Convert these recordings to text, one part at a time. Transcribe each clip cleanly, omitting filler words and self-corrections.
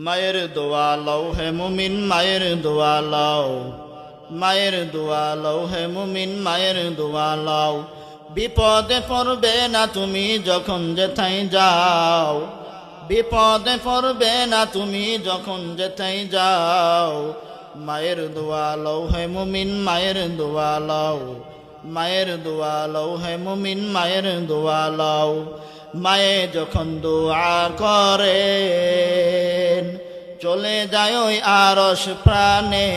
মায়ের দোয়া লও হে মুমিন, মায়ের দোয়া লও, মায়ের দোয়া লও হে মুমিন, মায়ের দোয়া লও। বিপদে পড়বে না তুমি যখন যেথাই যাও, বিপদে পড়বে না তুমি যখন যেথাই যাও। মায়ের দোয়া লও হে মুমিন, মায়ের দোয়া লও, মায়ের দোয়া লও হে মুমিন, মায়ের দোয়া লও। মায়ে যখন দোয়া করেন চলে যায় ওই আরশ প্রাণে,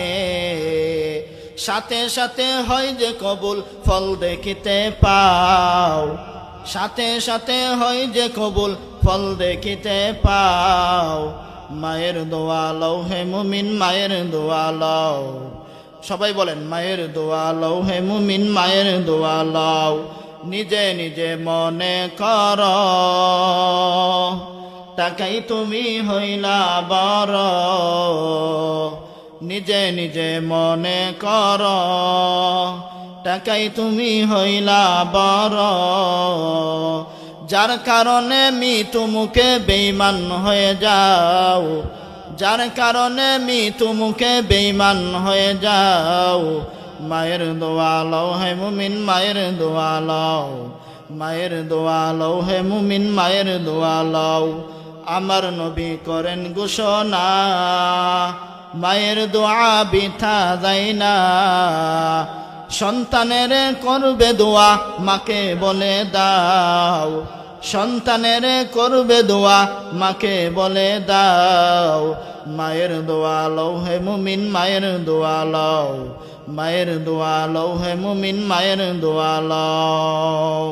সাথে সাথে হয় যে কবুল ফল দেখিতে পাও, সাথে সাথে হয় যে কবুল ফল দেখিতে পাও। মায়ের দোয়া লও হে মুমিন, মায়ের দোয়া লও। সবাই বলেন মায়ের দোয়া লও হে মুমিন, মায়ের দোয়া লও। নিজে নিজে মনে কর তাকাই তুমি হইলা বড়, নিজে নিজে মনে কর টাকাই তুমি হইলা বড়। যার কারণে মৃত্যু মুখে বেঈমান হয়ে যাও, যার কারণে মৃত্যু মুখে বেঈমান হয়ে যাও। মায়ের দোয়া লও হে মুমিন, মায়ের দোয়া লও, মায়ের দোয়া লও হে মুমিন, মায়ের দোয়া লও। আমার নবী করেন ঘোষণা মায়ের দোয়া বৃথা যায় না। সন্তানের করবে দোয়া মাকে বলে দাও, সন্তানের করবে দোয়া মাকে বলে দাও। মায়ের দোয়া লও হে মুমিন, মায়ের দোয়া লও, মায়ের দোয়া লও হে মুমিন, মায়ের দোয়া লও।